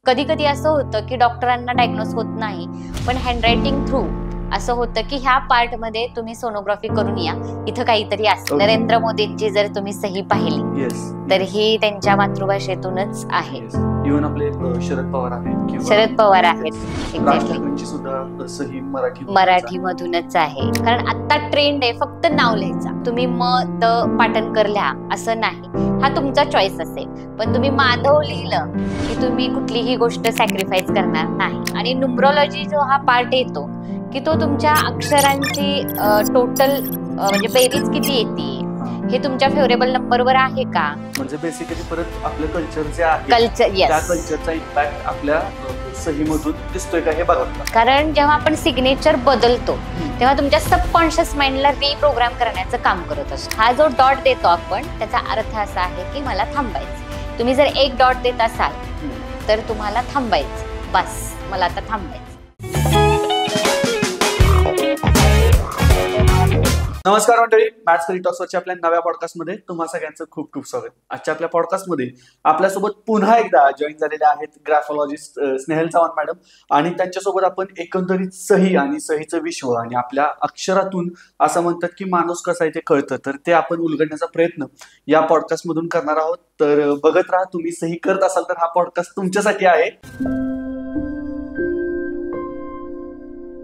कधी कधी असं होतं की डॉक्टरांना डायग्नोस होत नाही, पण हँडरायटिंग थ्रू असं होतं की ह्या पार्ट मध्ये तुम्ही सोनोग्राफी करून या, इथं काहीतरी असं. नरेंद्र मोदींची जर तुम्ही सही पाहिली तर ही त्यांच्या मातृभाषेतूनच आहे. इव्हन आपले शरद पवार आहेत, शरद पवार आहेत, एक्झॅक्टली सुद्धा सही मराठी मधूनच आहे. कारण आता ट्रेंड आहे फक्त नाव लिहायचा. तुम्ही मत पाटणकर लिहा असं नाही, हा तुमचा चॉईस असेल, पण तुम्ही माधव लिहिलं की तुम्ही कुठलीही गोष्ट सॅक्रिफाईस करणार नाही. आणि न्यूमरोलॉजी जो हा पार्ट येतो की तो तुमच्या अक्षरांची टोटल म्हणजे बेरीज किती येते हे तुमच्या फेवरेबल नंबरवर आहे का, म्हणजे बेसिकली परत आपलं कल्चर जे आहे कल्चर, त्या कल्चरचा इम्पॅक्ट आपल्या सहीमधून दिसतोय का हे बघा. कारण जेव्हा आपण सिग्नेचर बदलतो तेव्हा तुमच्या सबकॉन्शियस माइंडला रिप्रोग्राम करण्याचं काम करत असतो. हा जो डॉट देतो आपण त्याचा अर्थ असा आहे की मला थांबायचं. तुम्ही जर एक डॉट देत असाल तर तुम्हाला थांबायचं, बस मला आता थांबायचं. नमस्कार मंडळी, मॅथ्स करी टॉक्सवरच्या आपल्या नव्या पॉडकास्टमध्ये तुम्हा सगळ्यांचं खूप खूप स्वागत. आजच्या आपल्या पॉडकास्टमध्ये आपल्यासोबत पुन्हा एकदा जॉईन झालेले आहेत ग्राफोलॉजिस्ट स्नेहल चव्हाण मॅडम, आणि त्यांच्यासोबत आपण एकंदरीत सही आणि सहीचं विश्व आणि आपल्या अक्षरातून असं म्हणतात की माणूस कसा आहे ते कळतं, तर ते आपण उलगडण्याचा प्रयत्न या पॉडकास्टमधून करणार आहोत. तर बघत राहा. तुम्ही सही करत असाल तर हा पॉडकास्ट तुमच्यासाठी आहे.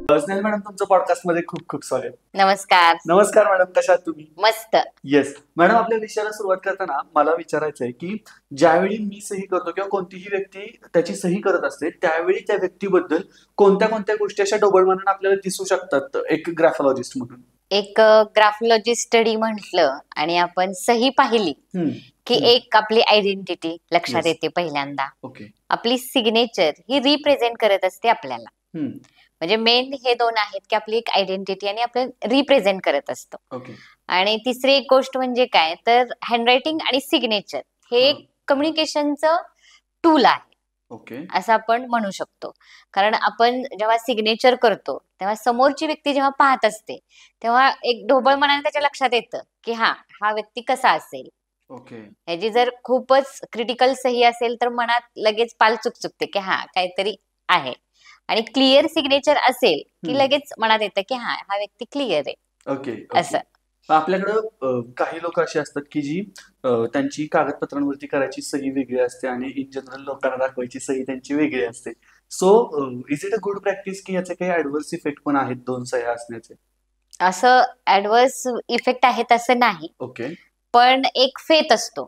स्नेहल मॅडम, तुमचं पॉडकास्ट मध्ये खूप खूप स्वागत. नमस्कार. नमस्कार मॅडम, कशा आहात तुम्ही? मस्त. येस मॅडम, आपल्या विषयाला सुरुवात करताना मला विचारायचं आहे की ज्यावेळी मी सही करतो किंवा कोणतीही व्यक्ती त्याची सही करत असते त्यावेळी त्या व्यक्तीबद्दल कोणत्या कोणत्या गोष्टी अशा डोळमनाने आपल्याला दिसू शकतात एक ग्राफोलॉजिस्ट म्हणून? एक ग्राफोलॉजी स्टडी म्हटलं आणि आपण सही पाहिली की एक आपली आयडेंटिटी लक्षात येते पहिल्यांदा. आपली सिग्नेचर ही रिप्रेझेंट करत असते आपल्याला. म्हणजे मेन हे दोन आहेत की आपली एक आयडेंटिटी आणि आपण रिप्रेझेंट करत असतो. आणि तिसरी एक गोष्ट म्हणजे काय तर हँडरायटिंग आणि सिग्नेचर हे एक कम्युनिकेशनचं टूल आहे असं आपण म्हणू शकतो. कारण आपण जेव्हा सिग्नेचर करतो तेव्हा समोरची व्यक्ती जेव्हा पाहत असते तेव्हा एक ढोबळ मनाने त्याच्या लक्षात येतं की हा व्यक्ती कसा असेल. ह्याची जर खूपच क्रिटिकल सही असेल तर मनात लगेच पाल चुकचुकते की काहीतरी आहे. आणि क्लिअर सिग्नेचर असेल की लगेच मनात येतं की हा व्यक्ती क्लिअर आहे. असं आपल्याकडं काही लोक अशी असतात की जी त्यांची कागदपत्रांवरती करायची सही वेगळी असते आणि इन जनरल लोकांना दाखवायची सही त्यांची वेगळी असते. So is it a good practice की याचे काही ऍडव्हर्स इफेक्ट पण आहेत दोन सह्या असण्याचे? असं ऍडव्हर्स इफेक्ट आहेत असं नाही. पण एक फेथ असतो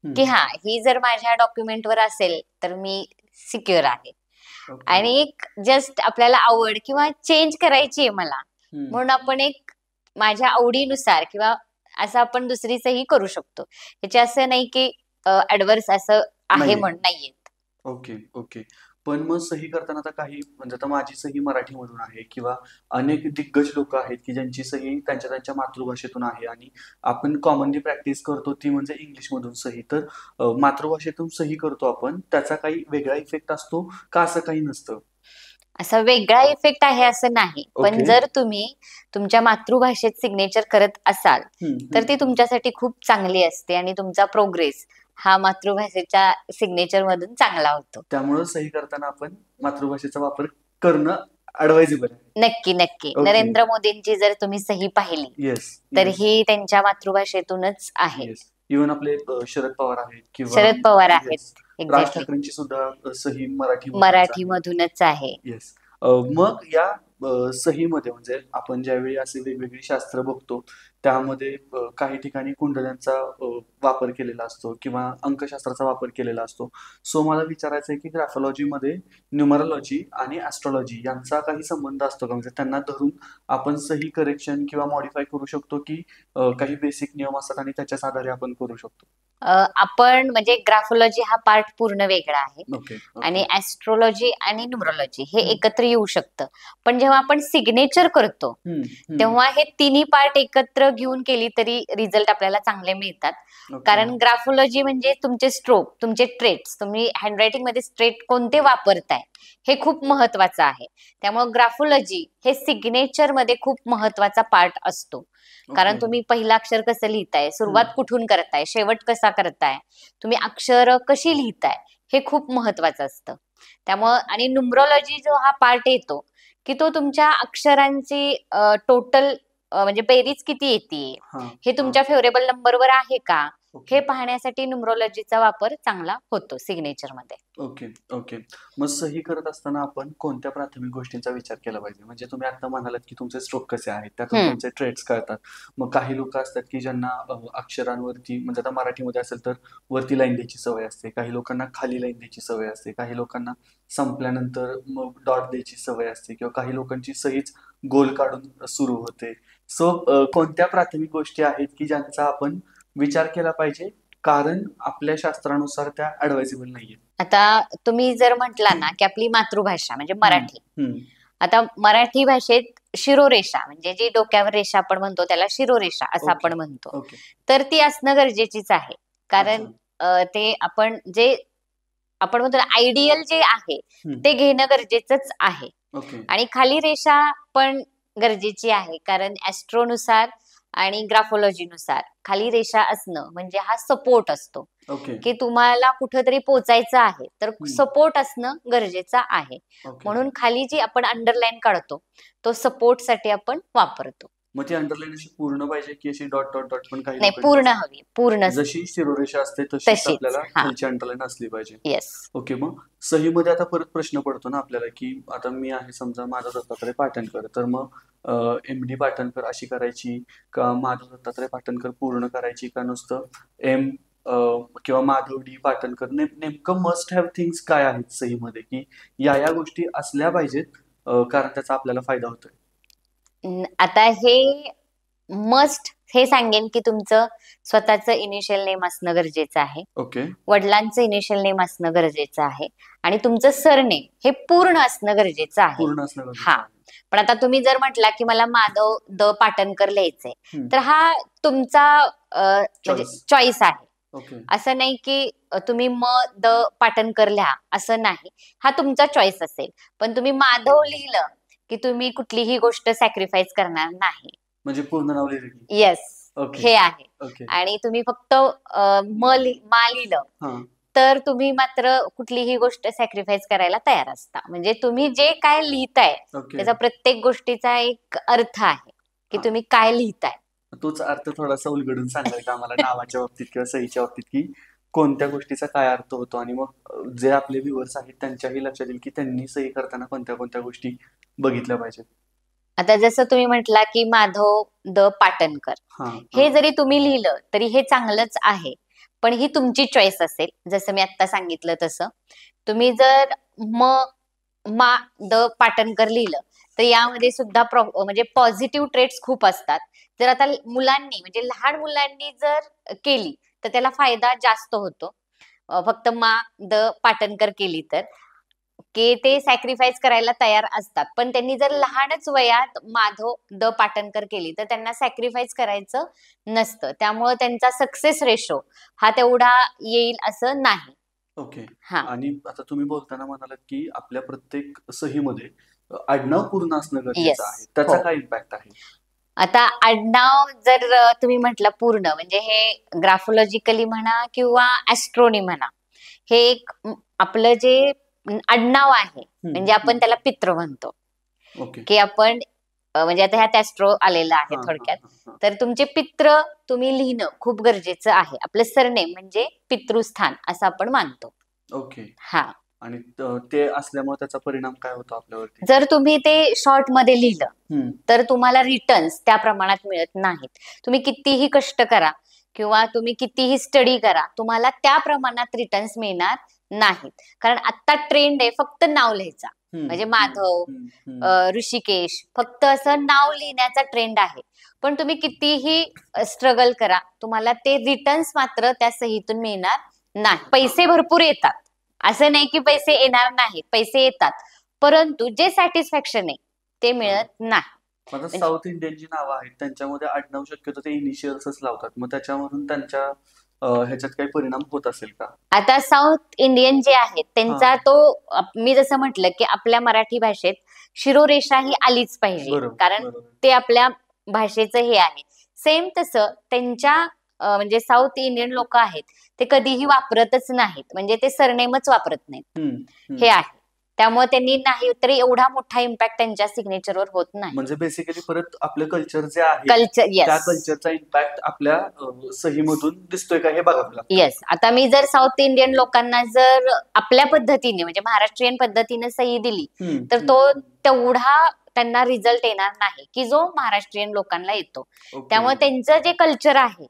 की ही जर माझ्या डॉक्युमेंटवर असेल तर मी सिक्युअर आहे. आणि एक जस्ट आपल्याला आवड किंवा चेंज करायची आहे मला म्हणून आपण एक माझ्या आवडीनुसार किंवा असं आपण दुसरी सही करू शकतो. ह्याचे असं नाही की ऍडव्हर्स असं आहे म्हणून नाहीये. पण मग सही करताना आता काही म्हणजे आता माझी सही मराठीमधून आहे किंवा अनेक दिग्गज लोक आहेत की ज्यांची सही त्यांच्या त्यांच्या मातृभाषेतून आहे आणि आपण कॉमनली प्रॅक्टिस करतो ती म्हणजे इंग्लिश मधून सही. तर मातृभाषेतून सही करतो आपण, त्याचा काही वेगळा इफेक्ट असतो का असं काही नसतं? असा वेगळा इफेक्ट आहे असं नाही, पण जर तुम्ही तुमच्या मातृभाषेत सिग्नेचर करत असाल तर ती तुमच्यासाठी खूप चांगली असते आणि तुमचा प्रोग्रेस हा मातृभाषेच्या सिग्नेचर मधून चांगला होतो. त्यामुळे सही करताना आपण मातृभाषेचा वापर करणं ऍडवाइजेबल आहे. नक्की नक्की. नरेंद्र मोदींची जर तुम्ही सही पाहिली तर ही त्यांच्या मातृभाषेतूनच आहे. इव्हन आपले शरद पवार आहेत, शरद पवार आहेत, राज ठाकरेंची सुद्धा सही मराठी मधूनच आहे. मग या सहीमध्ये म्हणजे आपण ज्यावेळी असे वेगवेगळी शास्त्र बघतो त्यामध्ये काही ठिकाणी कुंडल्यांचा वापर केलेला असतो किंवा अंकशास्त्राचा वापर केलेला असतो. सो मला विचारायचं आहे की ग्राफोलॉजीमध्ये न्यूमरोलॉजी आणि ऍस्ट्रॉलॉजी यांचा काही संबंध असतो का? म्हणजे त्यांना धरून आपण सही करेक्शन किंवा मॉडिफाय करू शकतो की काही बेसिक नियम असतात आणि त्याच्याच आधारे आपण करू शकतो? आपण म्हणजे ग्राफोलॉजी हा पार्ट पूर्ण वेगळा आहे आणि ऍस्ट्रोलॉजी आणि न्यूमरोलॉजी हे एकत्र येऊ शकतं. पण जेव्हा आपण सिग्नेचर करतो तेव्हा हे तिन्ही पार्ट एकत्र घेऊन केली तरी रिझल्ट आपल्याला चांगले मिळतात. कारण ग्राफोलॉजी म्हणजे तुमचे स्ट्रोक, तुमचे ट्रेट्स, तुम्ही हँडरायटिंग मध्ये स्ट्रेट कोणते वापरताय हे खूप महत्वाचं आहे. त्यामुळे ग्राफोलॉजी हे सिग्नेचर मध्ये खूप महत्वाचा पार्ट असतो. कारण तुम्ही पहिलं अक्षर कसं लिहिताय, सुरुवात कुठून करताय, शेवट कसा करताय, तुम्ही अक्षर कशी लिहिताय हे खूप महत्वाचं असतं. त्यामुळं आणि न्यूमरोलॉजी जो हा पार्ट येतो की तो तुमच्या अक्षरांची टोटल म्हणजे बेरीज किती येते, हे तुमच्या फेवरेबल नंबरवर आहे का, हे पाहण्यासाठी न्यूमरोलॉजीचा वापर चांगला होतो सिग्नेचर मध्ये. Okay okay. मग सही करत असताना आपण कोणत्या प्राथमिक गोष्टींचा विचार केला पाहिजे? म्हणजे तुम्ही आता म्हणालात की तुमचे स्ट्रोक कसे आहेत, त्यातून तुमचे ट्रेड्स कळतात. मग काही लोक असतात की ज्यांना अक्षरांवरती, म्हणजे आता मराठीमध्ये असेल तर वरती लाईन द्यायची सवय असते, काही लोकांना खाली लाईन द्यायची सवय असते, काही लोकांना संपल्यानंतर मग डॉट द्यायची सवय असते, किंवा काही लोकांची सहीच गोल काढून सुरू होते. सो कोणत्या प्राथमिक गोष्टी आहेत की ज्यांचा आपण विचार केला पाहिजे, कारण आपल्या शास्त्रानुसार त्या ऍडवायझेबल नाहीये? आता तुम्ही जर म्हटला ना की आपली मातृभाषा म्हणजे मराठी, आता मराठी भाषेत शिरोरेषा म्हणजे जी डोक्यावर रेषा आपण म्हणतो त्याला शिरोरेषा असं आपण म्हणतो, तर ती असणं गरजेचीच आहे. कारण ते आपण जे आपण म्हणतो आयडियल जे आहे ते घेणं गरजेचंच आहे. आणि खाली रेषा पण गरजेची आहे, कारण ऍस्ट्रोनुसार आणि ग्राफोलॉजीनुसार खाली रेषा असणं म्हणजे हा सपोर्ट असतो की तुम्हाला कुठंतरी पोचायचं आहे तर सपोर्ट असणं गरजेचं आहे. म्हणून खाली जी आपण अंडरलाईन काढतो तो सपोर्ट साठी आपण वापरतो. मग ती अंडरलाईन अशी पूर्ण पाहिजे की अशी डॉट डॉट डॉट पण काही नाही, पूर्ण हवी, पूर्ण जशी शिरोरेषा असते तशीच आपल्याला खालची अंडरलाईन असली पाहिजे. येस. ओके. मग सहीमध्ये आता परत प्रश्न पडतो ना आपल्याला की आता मी आहे समजा माझा दत्तात्रय पाटणकर, तर मग MD पाटणकर अशी करायची का माझा दत्तात्रय पाटणकर पूर्ण करायची, का नुसतं M किंवा माधव D पाटणकर? नेमकं मस्ट हॅव थिंग्स काय आहेत सहीमध्ये की या गोष्टी असल्या पाहिजेत कारण त्याचा आपल्याला फायदा होतोय? आता हे मस्ट हे सांगेन की तुमचं स्वतःचं इनिशियल नेम असणं गरजेचं आहे, ओके, वडिलांचं इनिशियल नेम असणं गरजेचं आहे, आणि तुमचं सरनेम हे पूर्ण असणं गरजेचं आहे. पूर्ण असणं गरजेचं हा. पण आता तुम्ही जर म्हटला की मला माधव द पाटणकर लिहायचंय, तर हा तुमचा म्हणजे चॉईस आहे. असं नाही की तुम्ही द पाटणकर लिहा असं नाही, हा तुमचा चॉईस असेल. पण तुम्ही माधव लिहिलं की तुम्ही कुठलीही गोष्ट सॅक्रिफाईस करणार नाही. म्हणजे पूर्ण नाव लिहिलं? येस, हे आहे. आणि तुम्ही फक्त मा लिहिलं तर तुम्ही मात्र कुठलीही गोष्ट सॅक्रिफाईस करायला तयार असता. म्हणजे तुम्ही जे काय लिहिताय त्याचा प्रत्येक गोष्टीचा एक अर्थ आहे की तुम्ही काय लिहिताय. तोच अर्थ थोडासा उलगडून सांगाल का आम्हाला नावाच्या बाबतीत किंवा सहीच्या बाबतीत, की कोणत्या गोष्टीचा काय अर्थ होतो, आणि मग जे आपले व्ह्युअर्स आहेत त्यांच्याही लक्षात येईल की त्यांनी सही करताना कोणत्या कोणत्या गोष्टी बघितल्या पाहिजेत? आता जसं तुम्ही म्हटला की माधव द पाटणकर, हे जरी तुम्ही लिहिलं तरी हे चांगलंच आहे, पण ही तुमची चॉईस असेल. जसं मी आता सांगितलं तसं तुम्ही जर मा द पाटणकर लिहिलं तर यामध्ये सुद्धा म्हणजे पॉझिटिव्ह ट्रेट्स खूप असतात. जर आता मुलांनी म्हणजे लहान मुलांनी जर केली तर त्याला फायदा जास्त होतो. फक्त मा द पाटणकर केली तर की ते सॅक्रिफाईस करायला तयार असतात, पण त्यांनी जर लहानच वयात माधव द पाटणकर केली तर त्यांना सॅक्रिफाईस करायचं नसतं. त्यामुळे त्यांचा सक्सेस रेशो हा तेवढा येईल असं नाही. ओके. आणि आता तुम्ही बोलताना म्हणालात की आपल्या प्रत्येक सहीमध्ये आडनाव पूर्ण असणं गरजेचं आहे, त्याचा काय इम्पॅक्ट आहे? आता आडनाव जर तुम्ही म्हटलं पूर्ण, म्हणजे हे ग्राफोलॉजिकली म्हणा किंवा ऍस्ट्रोनी म्हणा, हे एक आपलं जे आडनाव आहे म्हणजे आपण त्याला पित्र म्हणतो. की आपण म्हणजे आता ह्यात ऍस्ट्रो आलेला आहे थोडक्यात. तर तुमचे पित्र तुम्ही लिहिणं खूप गरजेचं आहे. आपलं सरनेम म्हणजे पितृस्थान असं आपण मानतो. ओके. हा. आणि ते असल्यामुळे त्याचा परिणाम काय होतो आपल्यावरती? जर तुम्ही ते शॉर्ट मध्ये लिहिलं तर तुम्हाला रिटर्न्स त्या प्रमाणात मिळत नाहीत. तुम्ही कितीही कष्ट करा किंवा तुम्ही कितीही स्टडी करा, तुम्हाला त्या प्रमाणात रिटर्न्स मिळणार नाहीत. कारण आता ट्रेंड आहे फक्त नाव लिहायचा, म्हणजे माधव, ऋषिकेश, फक्त असं नाव लिहिण्याचा ट्रेंड आहे. पण तुम्ही कितीही स्ट्रगल करा, तुम्हाला ते रिटर्न्स मात्र त्या सहीतून मिळणार नाही. पैसे भरपूर येतात, असं नाही की पैसे येणार नाहीत, पैसे येतात, परंतु जे सॅटिस्फॅक्शन आहे ते मिळत नाही. साऊथ इंडियन जी नावं आहेत त्यांच्यामध्ये आडनाव शक्यतो ते इनिशियल्सच लावतात, मग त्याच्यावरून त्यांच्या ह्याच्यात काही परिणाम होत असेल का? आता साऊथ इंडियन जे आहेत त्यांचा तो मी जसं म्हटलं की आपल्या मराठी भाषेत शिरोरेषा ही आलीच पाहिजे, कारण ते आपल्या भाषेचं हे आहे. सेम तसं त्यांच्या म्हणजे साऊथ इंडियन लोक आहेत ते कधीही वापरतच नाहीत, म्हणजे ते सरनेमच वापरत नाहीत, हे आहे. त्यामुळे त्यांनी नाही तरी एवढा मोठा इम्पॅक्ट त्यांच्या सिग्नेचरवर होत नाही. म्हणजे बेसिकली परत आपलं कल्चर जे आहे कल्चर, त्या कल्चरचा इम्पॅक्ट आपल्या सहीमधून दिसतोय का हे बघावं लागतं. येस. आता मी जर साऊथ इंडियन लोकांना जर आपल्या पद्धतीने म्हणजे महाराष्ट्रीयन पद्धतीने सही दिली तर तो तेवढा त्यांना रिझल्ट येणार नाही की जो महाराष्ट्रीयन लोकांना येतो. त्यामुळे त्यांचं जे कल्चर आहे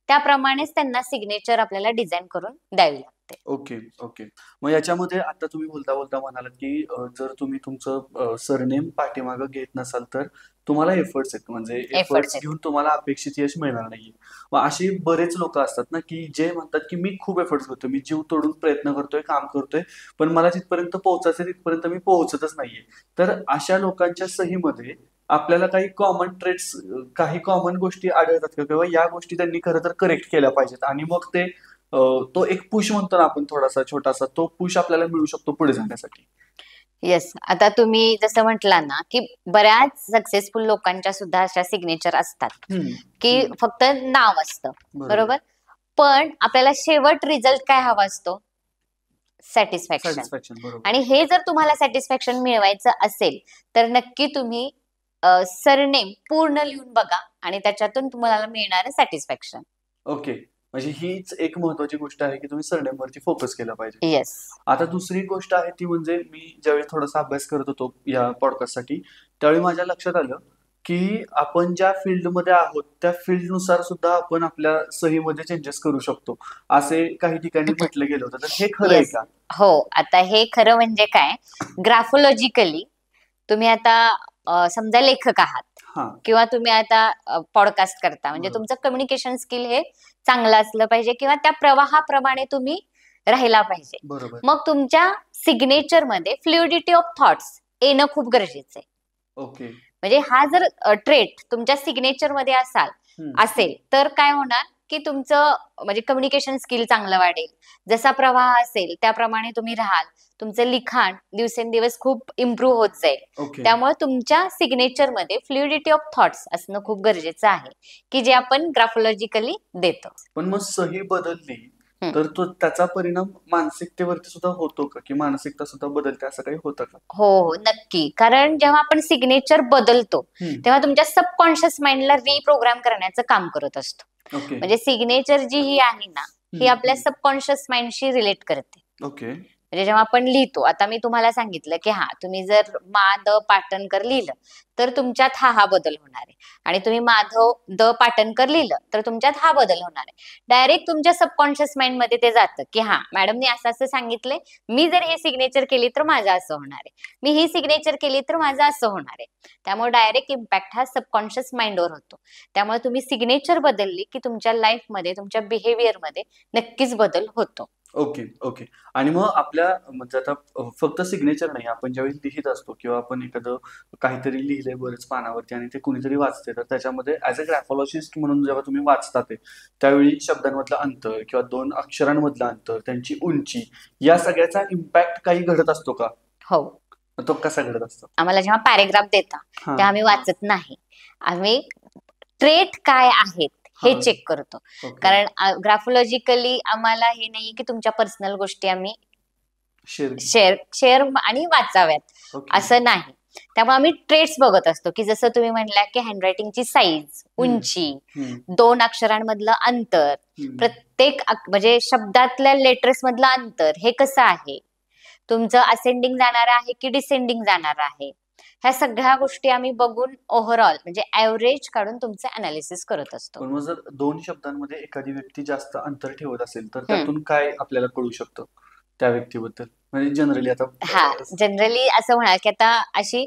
त्याप्रमाणेच त्यांना सिग्नेचर आपल्याला डिझाईन करून द्यावी लागते. Okay okay. मग याच्यामध्ये आता तुम्ही बोलता बोलता म्हणालात की जर तुम्ही तुमचं सरनेम पाठीमागं घेत नसाल तर तुम्हाला एफर्ट्स आहेत, म्हणजे एफर्ट्स घेऊन तुम्हाला अपेक्षित यश मिळणार नाहीये. मग अशी बरेच लोक असतात ना की जे म्हणतात की मी खूप एफर्ट्स करतोय, मी जीव तोडून प्रयत्न करतोय, काम करतोय, पण मला जिथपर्यंत पोहोचायचं तिथपर्यंत मी पोहोचतच नाहीये. तर अशा लोकांच्या सहीमध्ये आपल्याला काही कॉमन ट्रेट्स, काही कॉमन गोष्टी आढळतात का, किंवा या गोष्टी त्यांनी खरं तर करेक्ट केल्या पाहिजेत आणि मग ते तो एक पुश म्हणतो ना आपण, थोडासा छोटासा तो पुश आपल्याला मिळू शकतो पुढे जाण्यासाठी. येस. आता तुम्ही जसं म्हटला ना की बऱ्याच सक्सेसफुल लोकांच्या सुद्धा अशा सिग्नेचर असतात की फक्त नाव असतं, बरोबर, पण आपल्याला शेवट रिझल्ट काय हवा असतो, सॅटिस्फॅक्शन. आणि हे जर तुम्हाला सॅटिस्फॅक्शन मिळवायचं असेल तर नक्की तुम्ही सरनेम पूर्ण लिहून बघा आणि त्याच्यातून तुम्हाला मिळणार सॅटिस्फॅक्शन. ओके. म्हणजे हीच एक महत्वाची गोष्ट आहे की तुम्ही सरनेमवरती फोकस केला पाहिजे. येस. आता दुसरी गोष्ट आहे ती म्हणजे मी ज्यावेळी थोडासा अभ्यास करत होतो या पॉडकास्टसाठी त्यावेळी माझ्या लक्षात आलं की आपण ज्या फील्डमध्ये आहोत त्या फील्डनुसार सुद्धा आपण आपल्या सहीमध्ये चेंजेस करू शकतो, असे काही ठिकाणी म्हटलं गेलं होतं. तर हे खरं आहे का? हो. आता हे खरं म्हणजे काय, ग्राफोलॉजिकली तुम्ही आता समजा लेखक आहात किंवा तुम्ही आता पॉडकास्ट करता, म्हणजे तुमचं कम्युनिकेशन स्किल हे चांगलं असलं पाहिजे किंवा त्या प्रवाहाप्रमाणे तुम्ही राहिला पाहिजे. मग तुमच्या सिग्नेचर मध्ये फ्लुइडिटी ऑफ थॉट्स येणं खूप गरजेचं आहे. ओके. म्हणजे हा जर ट्रेट तुमच्या सिग्नेचर मध्ये असेल तर काय होणार की तुमचं म्हणजे कम्युनिकेशन स्किल चांगलं वाढेल, जसा प्रवाह असेल त्याप्रमाणे तुम्ही राहाल, तुमचं लिखाण दिवसेंदिवस खूप इम्प्रूव्ह होत जाईल. त्यामुळे तुमच्या सिग्नेचर मध्ये फ्लुइडिटी ऑफ थॉट्स असणं खूप गरजेचं आहे की जे आपण ग्राफोलॉजिकली देतो. पण मग सही बदलली तर तो त्याचा परिणाम मानसिकतेवरती सुद्धा होतो का, की मानसिकता सुद्धा बदलते, असं काही होतं का? हो, नक्की. कारण जेव्हा आपण सिग्नेचर बदलतो तेव्हा तुमच्या सबकॉन्शियस माइंडला रिप्रोग्राम करण्याचं काम करत असतो. म्हणजे सिग्नेचर जी ही आहे ना ही आपल्या सबकॉन्शियस माइंडशी रिलेट करते. ओके. म्हणजे जेव्हा आपण लिहितो, आता मी तुम्हाला सांगितलं की तुम्ही जर मा द पाटणकर लिहिलं तर तुमच्यात हा बदल होणार आहे, आणि तुम्ही माधव द पाटणकर लिहिलं तर तुमच्यात हा बदल होणार आहे. डायरेक्ट तुमच्या सबकॉन्शियस माइंड मध्ये ते जातं की मॅडमने असं असं सांगितलंय, मी जर हे सिग्नेचर केली तर माझं असं होणार आहे, मी ही सिग्नेचर केली तर माझं असं होणार आहे. त्यामुळे डायरेक्ट इम्पॅक्ट हा सबकॉन्शियस माइंडवर होतो. त्यामुळे तुम्ही सिग्नेचर बदलली की तुमच्या लाईफमध्ये, तुमच्या बिहेवियर मध्ये नक्कीच बदल होतो. Okay okay. आणि मग आपल्या म्हणजे आता फक्त सिग्नेचर नाही, आपण ज्यावेळी लिहित असतो किंवा आपण एखादं काहीतरी लिहिलंय बरेच पानावरती आणि ते कुणीतरी वाचते, तर त्याच्यामध्ये ऍज अ ग्राफोलॉजिस्ट म्हणून जेव्हा तुम्ही वाचता त्यावेळी शब्दांमधलं अंतर किंवा दोन अक्षरांमधलं अंतर, त्यांची उंची, या सगळ्याचा इम्पॅक्ट काही घडत असतो का? हो. तो कसा घडत असतो? आम्हाला जेव्हा पॅरेग्राफ देता तेव्हा आम्ही वाचत नाही, आम्ही ट्रेट काय आहेत हे चेक करतो. कारण ग्राफोलॉजिकली आम्हाला हे नाही की तुमच्या पर्सनल गोष्टी आम्ही शेअर आणि वाचाव्यात असं नाही. त्यामुळे आम्ही ट्रेट्स बघत असतो की जसं तुम्ही म्हणला की हँडरायटिंगची साईज, उंची, दोन अक्षरांमधलं अंतर, प्रत्येक म्हणजे शब्दातल्या लेटर्स मधलं अंतर हे कसं आहे, तुमचं असेंडिंग जाणार आहे की डिसेंडिंग जाणार आहे, ह्या सगळ्या गोष्टी आम्ही बघून ओव्हरऑल म्हणजे ऍव्हरेज काढून तुमचं अनालिसिस करत असतो. पण मग जर दोन शब्दांमध्ये एखादी व्यक्ती जास्त अंतर ठेवत असेल तर त्यातून काय आपल्याला कळू शकतं त्या व्यक्तीबद्दल? म्हणजे जनरली आता जनरली असं म्हणा की आता अशी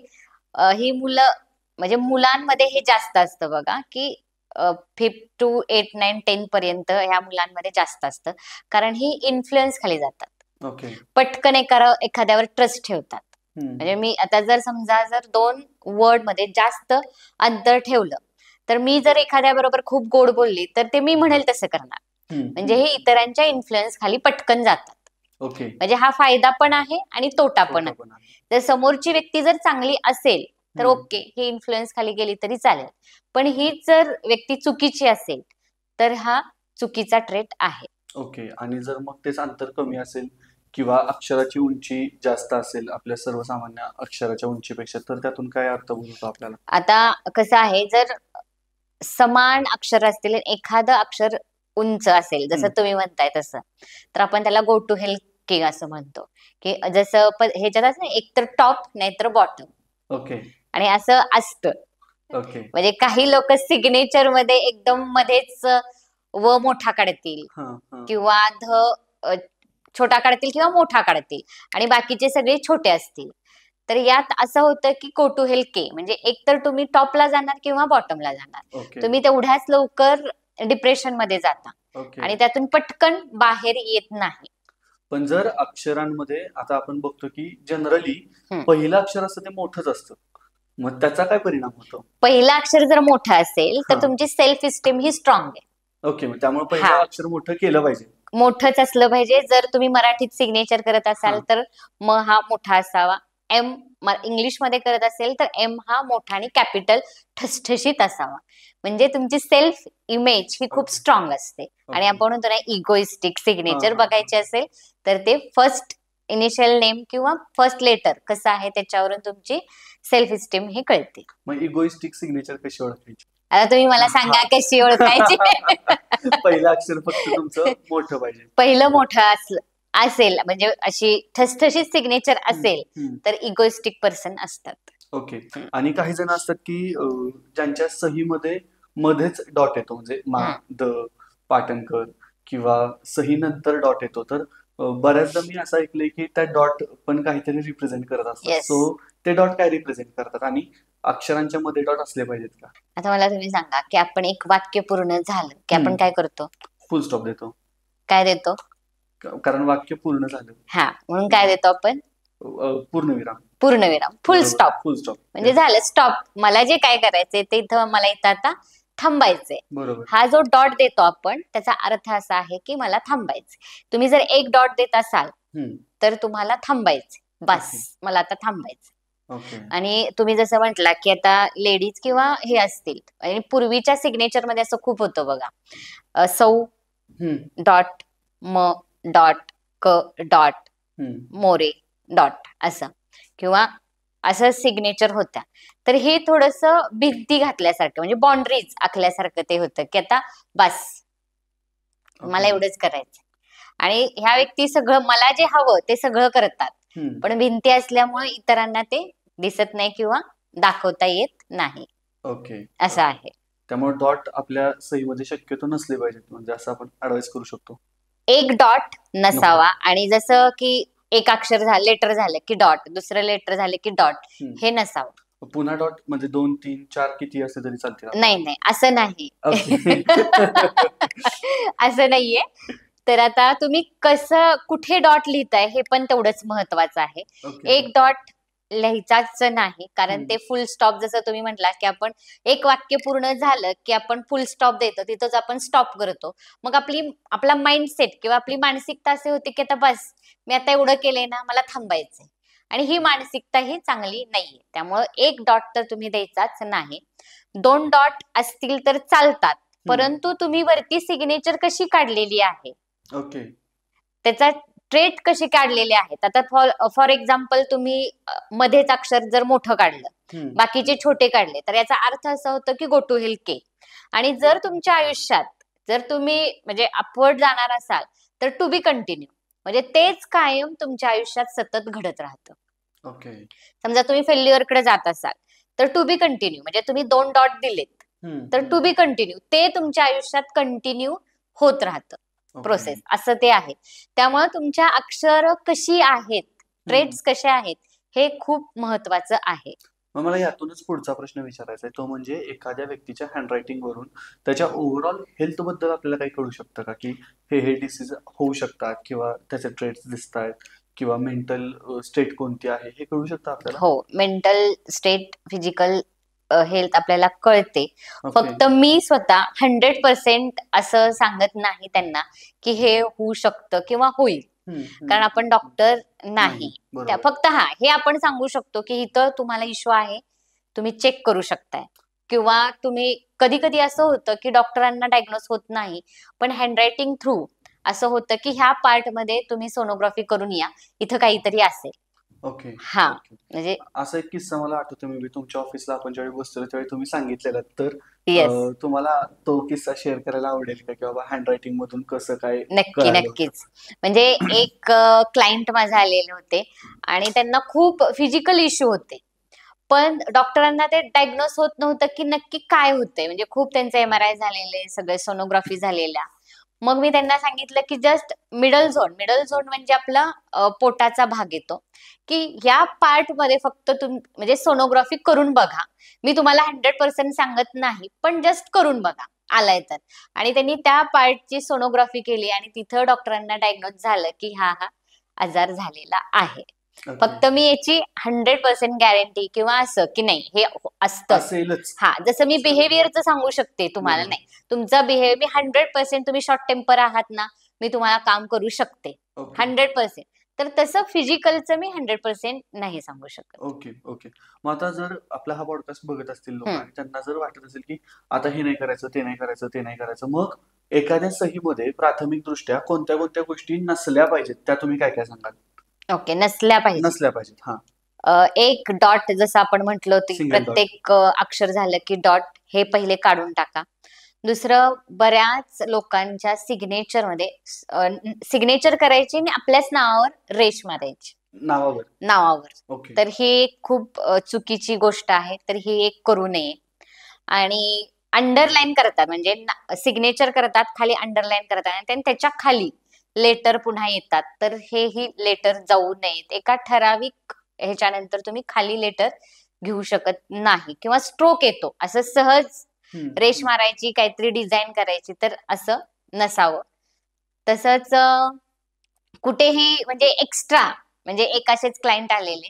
ही मुलं म्हणजे मुलांमध्ये हे जास्त असतं बघा की 5th to 8th 9th 10th पर्यंत ह्या मुलांमध्ये जास्त असतं, कारण ही इन्फ्लुएन्स खाली जातात. पटकन एखाद्यावर ट्रस्ट ठेवतात. म्हणजे मी आता जर समजा जर दोन वर्ड मध्ये जास्त अंतर ठेवलं तर मी जर एखाद्या बरोबर खूप गोड बोलली तर ते मी म्हणेल तसं करणार. म्हणजे हे इतरांच्या इन्फ्लुएन्स खाली पटकन जातात. म्हणजे हा फायदा पण आहे आणि तोटा पण आहे. जर समोरची व्यक्ती जर चांगली असेल तर ओके, ही इन्फ्लुएन्स खाली गेली तरी चालेल, पण ही जर व्यक्ती चुकीची असेल तर हा चुकीचा ट्रेट आहे. ओके. आणि जर मग तेच अंतर कमी असेल किंवा अक्षराची उंची जास्त असेल आपल्या सर्वसामान्य अक्षराच्या उंचीपेक्षा, तर त्यातून काय अर्थ होतो आपल्याला? आता कसं आहे, जर समान अक्षर असतील आणि एखादं अक्षर उंच असेल, जसं तुम्ही म्हणताय तसं, तर आपण त्याला गो टू हेल के असं म्हणतो. की जसं ह्याच्यात ना, एक तर टॉप नाहीतर बॉटम. ओके. आणि असं असतं. ओके. म्हणजे काही लोक सिग्नेचर मध्ये एकदम मध्येच व मोठा काढतील किंवा छोटा काढतील किंवा मोठा काढतील आणि बाकीचे सगळे छोटे असतील. तर यात असं होतं की गो टू हेल के, म्हणजे एक तर तुम्ही टॉपला जाणार किंवा बॉटमला जाणार. तुम्ही तेवढ्याच लवकर डिप्रेशन मध्ये जाता आणि त्यातून पटकन बाहेर येत नाही. पण जर अक्षरांमध्ये आता आपण बघतो की जनरली पहिलं अक्षर असतं ते मोठंच असतं, मग त्याचा काय परिणाम होतो? पहिलं अक्षर जर मोठं असेल तर तुमची सेल्फ इस्टीम ही स्ट्रॉंग आहे. ओके. त्यामुळे पहिलं अक्षर मोठं केलं पाहिजे. मोठंच असलं पाहिजे. जर तुम्ही मराठीत सिग्नेचर करत असाल तर म हा मोठा असावा. एम इंग्लिश मध्ये करत असेल तर एम हा मोठा आणि कॅपिटल ठसठशीत असावा. म्हणजे तुमची सेल्फ इमेज ही खूप स्ट्रॉंग असते. आणि आपण म्हणतो ना, इगोइस्टिक सिग्नेचर बघायचे असेल तर ते फर्स्ट इनिशियल नेम किंवा फर्स्ट लेटर कसं आहे त्याच्यावरून तुमची सेल्फ इस्टीम ही कळते. मग इगोइस्टिक सिग्नेचर कशी ओळखायची? आता तुम्ही मला सांगा कशी ओळखायची? पहिलं अक्षर फक्त तुमचं मोठं पाहिजे. पहिलं मोठं असेल म्हणजे अशी ठसठशीत सिग्नेचर असेल तर इगोइस्टिक पर्सन असतात. ओके. आणि काही जण असतात की ज्यांच्या सहीमध्ये मध्येच डॉट येतो, म्हणजे द पाटणकर किंवा सही नंतर डॉट येतो, तर बऱ्याचदा मी असं ऐकलंय की त्या डॉट पण काहीतरी रिप्रेझेंट करत असतात. सो ते डॉट काय रिप्रेझेंट करतात आणि अक्षरांच्या मध्ये डॉट असले पाहिजेत का? आता मला तुम्ही सांगा की आपण एक वाक्य पूर्ण झालं की आपण काय करतो? फुल स्टॉप देतो. काय देतो? कारण वाक्य पूर्ण झालं. म्हणून काय देतो आपण? पूर्णविराम. पूर्णविराम, फुल स्टॉप. फुल स्टॉप म्हणजे झालं स्टॉप. मला जे काय करायचंय ते इथं मला इथं आता थांबायचंय. बरोबर. हा जो डॉट देतो आपण त्याचा अर्थ असा आहे की मला थांबायचंय. तुम्ही जर एक डॉट देत असाल तर तुम्हाला थांबायचंय. बस मला आता थांबायचं. आणि तुम्ही जसं म्हटला की आता लेडीज किंवा हे असतील, आणि पूर्वीच्या सिग्नेचर मध्ये असं खूप होतं बघा, सौ डॉट म डॉट क डॉट मोरे डॉट असं किंवा असं सिग्नेचर होत्या. तर हे थोडस भिंती घातल्यासारखं म्हणजे बाउंड्रीज आखल्यासारखं ते होतं की आता बस मला एवढंच करायचं. आणि ह्या व्यक्ती सगळं मला जे हवं ते सगळं करतात, पण भिंती असल्यामुळे इतरांना ते दिसत नाही किंवा दाखवता येत नाही. ओके. असं आहे. त्यामुळे डॉट आपल्या सहीमध्ये शक्यतो नसले पाहिजेत, म्हणजे असं आपण ऍडवाइस करू शकतो. एक डॉट नसावा. आणि जसं की एक अक्षर झालं, लेटर झालं की डॉट, दुसरं लेटर झालं की डॉट, हे नसावं. पुन्हा डॉट म्हणजे 2, 3, 4 किती असले तरी चालतील? नाही, असं नाही. असं नाहीये. तर आता तुम्ही कसं कुठे डॉट लिहिताय हे पण तेवढंच महत्वाचं आहे. एक डॉट लिहायचाच नाही, कारण ते फुल स्टॉप, जसं तुम्ही म्हटला की आपण एक वाक्य पूर्ण झालं की आपण फुल स्टॉप देतो, तिथंच आपण स्टॉप करतो. मग आपला माइंडसेट किंवा आपली मानसिकता असे होते की आता बस मी आता एवढं केलंय ना, मला थांबायचंय. आणि ही मानसिकता ही चांगली नाहीये. त्यामुळे एक डॉट तर तुम्ही द्यायचाच नाही. 2 डॉट असतील तर चालतात, परंतु तुम्ही वरती सिग्नेचर कशी काढलेली आहे, त्याचा ट्रेट कशी काढलेले आहेत. आता फॉर एक्झाम्पल तुम्ही मध्येच अक्षर जर मोठं काढलं, बाकीचे छोटे काढले, तर याचा अर्थ असा होतो की गो टू हेल के. आणि जर तुमच्या आयुष्यात जर तुम्ही म्हणजे अपवर्ड जाणार असाल तर टू बी कंटिन्यू, म्हणजे तेच कायम तुमच्या आयुष्यात सतत घडत राहतं. समजा तुम्ही फेल्युअर कडे जात असाल तर टू बी कंटिन्यू, म्हणजे तुम्ही 2 डॉट दिलेत तर टू बी कंटिन्यू, ते तुमच्या आयुष्यात कंटिन्यू होत राहतं प्रोसेस, असं ते आहे. त्यामुळे तुमच्या अक्षर कशी आहेत, ट्रेट्स कसे आहेत, हे खूप महत्वाचं आहे. मग मला यातूनच पुढचा प्रश्न विचारायचा आहे, तो म्हणजे एखाद्या व्यक्तीच्या हँडरायटिंग वरून त्याच्या ओव्हरऑल हेल्थ बद्दल आपल्याला काही कळू शकतं का, की हे डिसीज होऊ शकतात किंवा त्याचे ट्रेट्स दिसत आहेत किंवा मेंटल स्टेट कोणती आहे हे कळू शकतं आपल्याला? हो, मेंटल स्टेट, फिजिकल हेल्थ आपल्याला कळते. फक्त मी स्वतः 100% असं सांगत नाही त्यांना की हे होऊ शकतं किंवा होईल, कारण आपण डॉक्टर नाही. फक्त हे आपण सांगू शकतो की इथं तुम्हाला इश्यू आहे, तुम्ही चेक करू शकताय किंवा तुम्ही कधी कधी असं होतं की डॉक्टरांना डायग्नोस होत नाही, पण हँडरायटिंग थ्रू असं होतं की ह्या पार्ट मध्ये तुम्ही सोनोग्राफी करून या, इथं काहीतरी असेल. ओके हा ओके. म्हणजे असा एक किस्सा मला आठवतो, मी तुमच्या ऑफिसला आपण ज्यावेळी बसलेलो त्यावेळी तुम्ही सांगितलेलं, तर येस, तुम्हाला तो किस्सा शेअर करायला आवडेल का, की बाबा हँडरायटिंग मधून कसं काय नक्की कळालं होतं? नक्कीच. म्हणजे एक क्लायंट माझे आलेले होते आणि त्यांना खूप फिजिकल इश्यू होते, पण डॉक्टरांना ते डायग्नोस होत नव्हतं की नक्की काय होतंय. म्हणजे खूप त्यांचे एमआरआय झालेले, सगळे सोनोग्राफी झालेल्या. मग मी त्यांना सांगितलं की जस्ट मिडल झोन म्हणजे आपला पोटाचा भाग येतो, की या पार्ट मध्ये फक्त तुम्ही म्हणजे सोनोग्राफी करून बघा. मी तुम्हाला 100% सांगत नाही, पण जस्ट करून बघा आलाय तर. आणि त्यांनी त्या पार्टची सोनोग्राफी केली आणि तिथं डॉक्टरांना डायग्नोज झालं की हा हा आजार झालेला आहे. ओके. फक्त मी याची 100% गॅरंटी किंवा असं की नाही हे असतंच. असेलच. हा, जसं मी बिहेवियरचं सांगू शकते तुम्हाला, बरोबर. नाही तुमचा बिहेवियर मी 100% तुम्ही शॉर्ट टेम्पर आहात ना, मी तुम्हाला काम करू शकते ओके 100%. तर तसं फिजिकलचं मी 100% नाही सांगू शकत. Okay okay. मग आता जर आपला हा पॉडकास्ट बघत असतील लोक हम्म. आणि त्यांना जर वाटत असेल की आता हे नाही करायचं, ते नाही करायचं, ते नाही करायचं, मग एखाद्या सहीमध्ये प्राथमिक दृष्ट्या कोणत्या कोणत्या गोष्टी नसल्या पाहिजेत, त्या तुम्ही काय काय सांगाल? ओके, नसल्या पाहिजे. नसल्या पाहिजेत. हा. एक डॉट, जसं आपण म्हटलं होतं, सिंगल डॉट. प्रत्येक अक्षर झालं की डॉट हे पहिले काढून टाका. दुसरं, बऱ्याच लोकांच्या सिग्नेचर मध्ये सिग्नेचर करायची आणि आपल्याच नावावर रेश मारायची नावावर. ओके. तर ही एक खूप चुकीची गोष्ट आहे, तर ही एक करू नये. आणि अंडरलाईन करतात, म्हणजे सिग्नेचर करतात, खाली अंडरलाईन करतात आणि त्याच्या खाली लेटर पुन्हा येतात, तर हेही लेटर जाऊ नयेत. एका ठराविक ह्याच्यानंतर तुम्ही खाली लेटर घेऊ शकत नाही, किंवा स्ट्रोक येतो असं सहज रेश मारायची, काहीतरी डिझाईन करायची, तर असं नसावं. तसंच कुठेही म्हणजे एक्स्ट्रा, म्हणजे एक असेच क्लायंट आलेले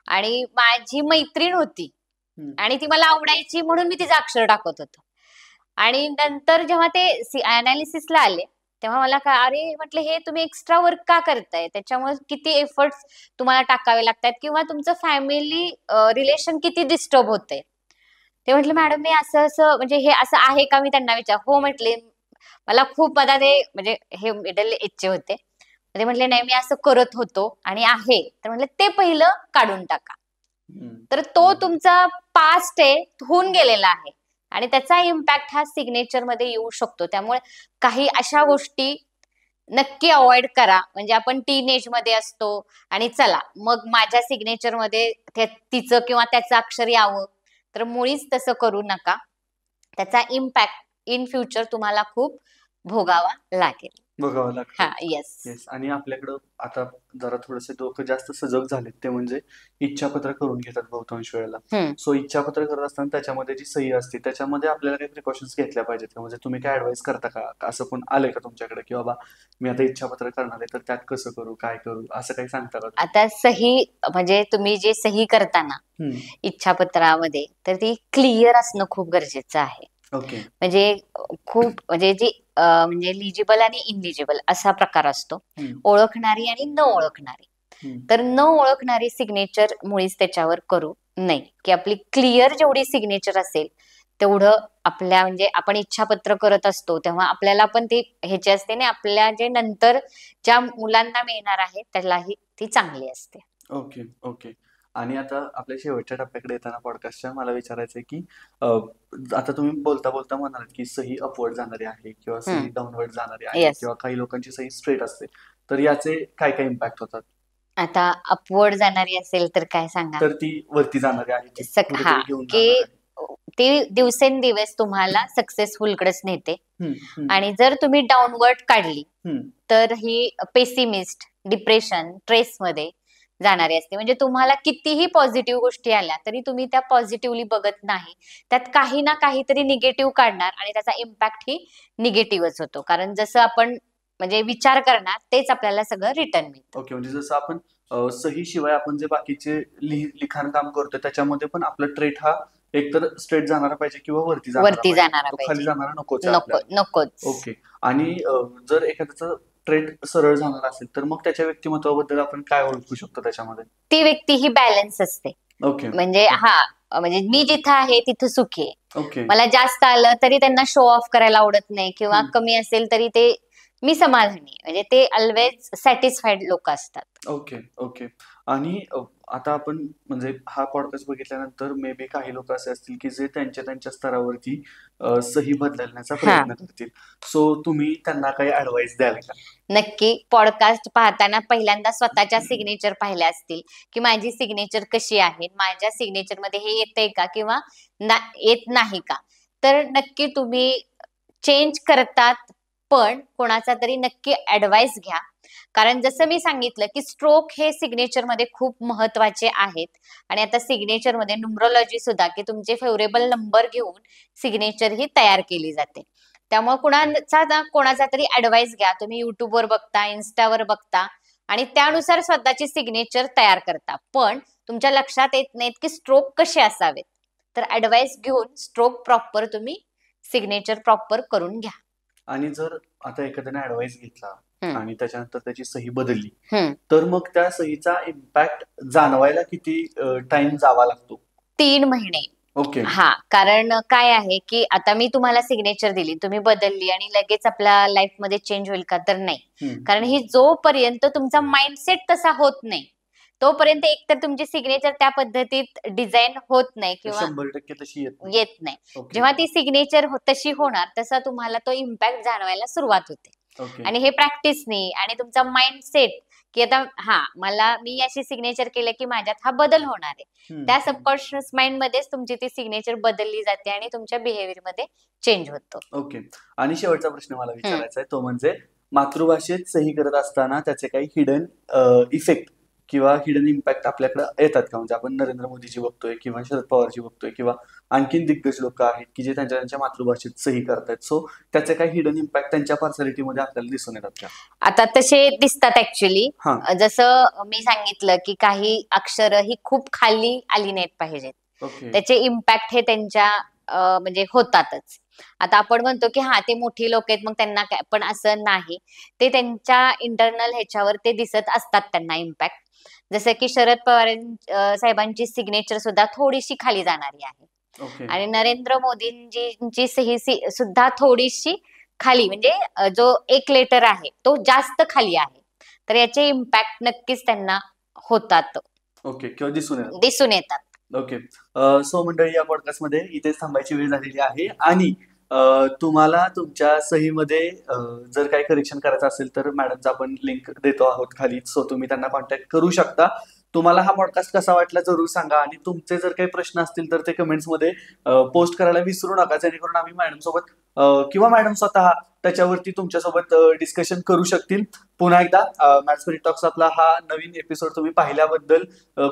आणि माझी मैत्रीण होती आणि ती मला आवडायची म्हणून मी तिचं अक्षर टाकत होतो. आणि नंतर जेव्हा ते अनालिसिसला आले, तेव्हा मला अरे म्हटलं, हे तुम्ही एक्स्ट्रा वर्क का करताय? त्याच्यामुळे किती एफर्ट्स तुम्हाला टाकावे लागतात, किंवा तुमचं फॅमिली रिलेशन किती डिस्टर्ब होतंय. ते म्हटले, मॅडम मी असं असं म्हणजे हे असं आहे का? मी त्यांना हो म्हटले. मला खूप मला ते म्हणजे हे मिडल एजचे होते. ते म्हटले, नाही मी असं करत होतो आणि आहे. तर म्हटलं ते पहिलं काढून टाका. तर तो तुमचा पास्ट आहे, होऊन गेलेला आहे आणि त्याचा इम्पॅक्ट हा सिग्नेचर मध्ये येऊ शकतो. त्यामुळे काही अशा गोष्टी नक्की अवॉइड करा. म्हणजे आपण टीन एज मध्ये असतो आणि चला मग माझ्या सिग्नेचर मध्ये तिचं किंवा त्याचं अक्षर यावं, तर मुळीच तसं करू नका. त्याचा इम्पॅक्ट इन फ्युचर तुम्हाला खूप भोगावा लागेल. बघावं लागतं. येस. येस. आणि आपल्याकडं आता जरा थोडेसे लोक जास्त सजग झालेत, ते म्हणजे इच्छापत्र करून घेतात बहुतांश वेळेला. सो इच्छापत्र करत असताना त्याच्यामध्ये जी सही असते त्याच्यामध्ये आपल्याला काही प्रिकॉशन्स घेतल्या पाहिजेत का? म्हणजे तुम्ही काय ऍडवाइस करता का? असं कोण आलंय का तुमच्याकडे, की बाबा मी आता इच्छापत्र करणार आहे, तर त्यात कसं करू, काय करू, असं काही सांगता का? आता सही म्हणजे तुम्ही जे सही करताना इच्छापत्रामध्ये, तर ती क्लिअर असणं खूप गरजेचं आहे. ओके. म्हणजे खूप म्हणजे जी म्हणजे लिजिबल आणि इनलिजिबल असा प्रकार असतो, ओळखणारी आणि न ओळखणारी. तर न ओळखणारी सिग्नेचर मुळीच त्याच्यावर करू नये. की आपली क्लिअर जेवढी सिग्नेचर असेल तेवढं आपल्या, म्हणजे आपण इच्छापत्र करत असतो तेव्हा आपल्याला पण ती ह्याची असते ना, आपल्या जे नंतर ज्या मुलांना मिळणार आहे त्यालाही ती चांगली असते. Okay okay. आणि आता आपल्या शेवटच्या टप्प्याकडे येताना पॉडकास्टच्या मला विचारायचं आहे, की आता तुम्ही बोलता बोलता म्हणाल की सही अपवर्ड जाणारी आहे किंवा सही डाऊनवर्ड जाणारी आहे, किंवा काही लोकांची सही स्ट्रेट असते, तर याचे काय काय इम्पॅक्ट होतात? आता अपवर्ड जाणारी असेल तर काय सांगा, तर ती वरती जाणारी आहे, ती हा, घेऊन की जाणार आहे. ती दिवसेंदिवस तुम्हाला सक्सेसफुल कडेच नेते. आणि जर तुम्ही डाऊनवर्ड काढली तर ही पेसिमिस्ट, डिप्रेशन, स्ट्रेस मध्ये जाणारी असते. म्हणजे तुम्हाला कितीही पॉझिटिव्ह गोष्टी आल्या तरी तुम्ही त्या पॉझिटिव्हली बघत नाही, त्यात काही ना काहीतरी निगेटिव्ह काढणार आणि त्याचा इम्पॅक्ट ही निगेटिव्हच होतो. कारण जसं आपण म्हणजे विचार करणार तेच आपल्याला सगळं रिटर्न मिळतं. ओके. म्हणजे जसं आपण सही शिवाय आपण जे बाकीचे लिखाण काम करतो त्याच्यामध्ये पण आपला ट्रेट हा एकतर स्ट्रेट जाणारा पाहिजे किंवा वरती जाणारा पाहिजे. खाली जाणारा नकोच नकोच. ओके. आणि जर एखाद्याचं ट्रेट सरळ जाणार असेल तर मग त्याच्या व्यक्तिमत्वाबद्दल आपण काय ओळखू शकतो त्याच्यामध्ये? ती व्यक्ती ही बॅलन्स असते. ओके. म्हणजे म्हणजे मी जिथं आहे तिथं सुखी आहे. ओके. मला जास्त आलं तरी त्यांना शो ऑफ करायला आवडत नाही, किंवा कमी असेल तरी ते मी समाधानी, म्हणजे ते ऑलवेज सॅटिस्फाईड लोक असतात. Okay, okay. आणि आता आपण म्हणजे हा पॉडकास्ट बघितल्यानंतर मे बी काही लोक असे असतील की जे त्यांच्या स्तरावरती सही बदलण्याचा प्रयत्न करतील. सो तुम्ही त्यांना काही ऍडवाइस द्याल का? नक्की. पॉडकास्ट पाहताना पहिल्यांदा स्वतःच्या सिग्नेचर पाहिल्या असतील, की माझी सिग्नेचर कशी आहे, माझ्या सिग्नेचर मध्ये हे येतंय का किंवा येत नाही का. तर नक्की तुम्ही चेंज करतात, पण कोणाचा तरी नक्की ऍडवाइस घ्या. कारण जसं मी सांगितलं की स्ट्रोक हे सिग्नेचर मध्ये खूप महत्वाचे आहेत, आणि आता सिग्नेचर मध्ये न्यूमरोलॉजी सुद्धा, की तुमचे फेवरेबल नंबर घेऊन सिग्नेचर ही तयार केली जाते. त्यामुळे कोणाचा तरी ऍडवाइस घ्या. तुम्ही युट्यूबवर बघता, इन्स्टावर बघता आणि त्यानुसार स्वतःची सिग्नेचर तयार करता, पण तुमच्या लक्षात येत नाहीत की स्ट्रोक कसे असावेत. तर ऍडवाइस घेऊन स्ट्रोक प्रॉपर तुम्ही सिग्नेचर प्रॉपर करून घ्या. आणि जर आता एखाद्याने ऍडवाइस घेतला आणि त्याच्यानंतर त्याची सही बदलली, तर मग त्या सहीचा इम्पॅक्ट जाणवायला किती टाइम जावा लागतो? 3 महिने. ओके. हा, कारण काय आहे की आता मी तुम्हाला सिग्नेचर दिली, तुम्ही बदलली आणि लगेच आपल्या लाईफ मध्ये चेंज होईल का? तर नाही. कारण ही जोपर्यंत तुमचा माइंडसेट तसा होत नाही, तोपर्यंत एकतर तुमची सिग्नेचर त्या पद्धतीत डिझाईन होत नाही किंवा 100% तशी येत नाही. जेव्हा ती सिग्नेचर तशी होणार, तसा तुम्हाला तो इम्पॅक्ट जाणवायला सुरुवात होते. आणि हे प्रॅक्टिसने आणि तुमचा माइंडसेट, की आता मी अशी सिग्नेचर केलं की माझ्यात हा बदल होणार आहे, त्या सबकॉन्शियस माइंड मध्येच तुमची ती सिग्नेचर बदलली जाते आणि तुमच्या बिहेवियर मध्ये चेंज होतो. ओके. आणि शेवटचा प्रश्न मला विचारायचा आहे, तो म्हणजे मातृभाषेत सही करत असताना त्याचे काही हिडन इफेक्ट किंवा हिडन इम्पॅक्ट आपल्याकडे येतात का? म्हणजे आपण नरेंद्र मोदीजी बघतोय किंवा शरद पवारजी बघतोय किंवा आणखीन दिग्गज लोक आहेत की जे त्यांच्या मातृभाषेत सही करतायत. सो त्याचे काही हिडन इम्पॅक्ट त्यांच्या पर्सनॅलिटीमध्ये आपल्याला दिसून येतात का? आता तसे दिसतात ऍक्च्युली. जसं मी सांगितलं की काही अक्षर ही खूप खाली आली नाहीत पाहिजेत, त्याचे इम्पॅक्ट हे त्यांच्या म्हणजे होतातच. आता आपण म्हणतो की ते मोठी लोक आहेत मग त्यांना काय, पण असं नाही. ते त्यांच्या इंटरनल ह्याच्यावर ते दिसत असतात त्यांना इम्पॅक्ट. जसं की शरद पवार साहेबांची सिग्नेचर सुद्धा थोडीशी खाली जाणारी आहे, आणि नरेंद्र मोदींची सही सुद्धा थोडीशी खाली, म्हणजे जो एक लेटर आहे तो जास्त खाली आहे. तर याचे इम्पॅक्ट नक्कीच त्यांना होतात. ओके. किंवा दिसून येतात. ओके. सो मंडळी, या पॉडकास्टमध्ये इथेच थांबायची वेळ झालेली आहे. आणि तुम्हाला तुमच्या सहीमध्ये जर काही करेक्शन करायचं असेल तर मॅडमचा आपण लिंक देतो आहोत खाली, सो तुम्ही त्यांना कॉन्टॅक्ट करू शकता. तुम्हाला हा पॉडकास्ट कसा वाटला जरूर सांगा, आणि तुमचे जर काही प्रश्न असतील तर ते कमेंट्समध्ये पोस्ट करायला विसरू नका, जेणेकरून आम्ही मॅडम सोबत किंवा मॅडम स्वतः त्याच्यावरती तुमच्यासोबत डिस्कशन करू शकतील. पुन्हा एकदा मॅथ्स स्पिरिट टॉक्स आपला हा नवीन एपिसोड तुम्ही पाहिल्याबद्दल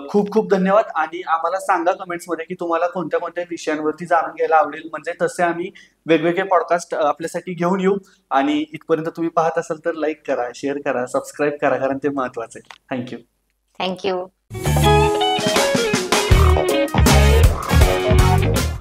खूप खूप धन्यवाद. आणि आम्हाला सांगा कमेंट्समध्ये की तुम्हाला कोणत्या कोणत्या विषयांवरती जाणून घ्यायला आवडेल, म्हणजे तसे आम्ही वेगवेगळे पॉडकास्ट आपल्यासाठी घेऊन येऊ. आणि इथपर्यंत तुम्ही पाहत असाल तर लाईक करा, शेअर करा, सबस्क्राईब करा, कारण ते महत्वाचं आहे. थँक्यू.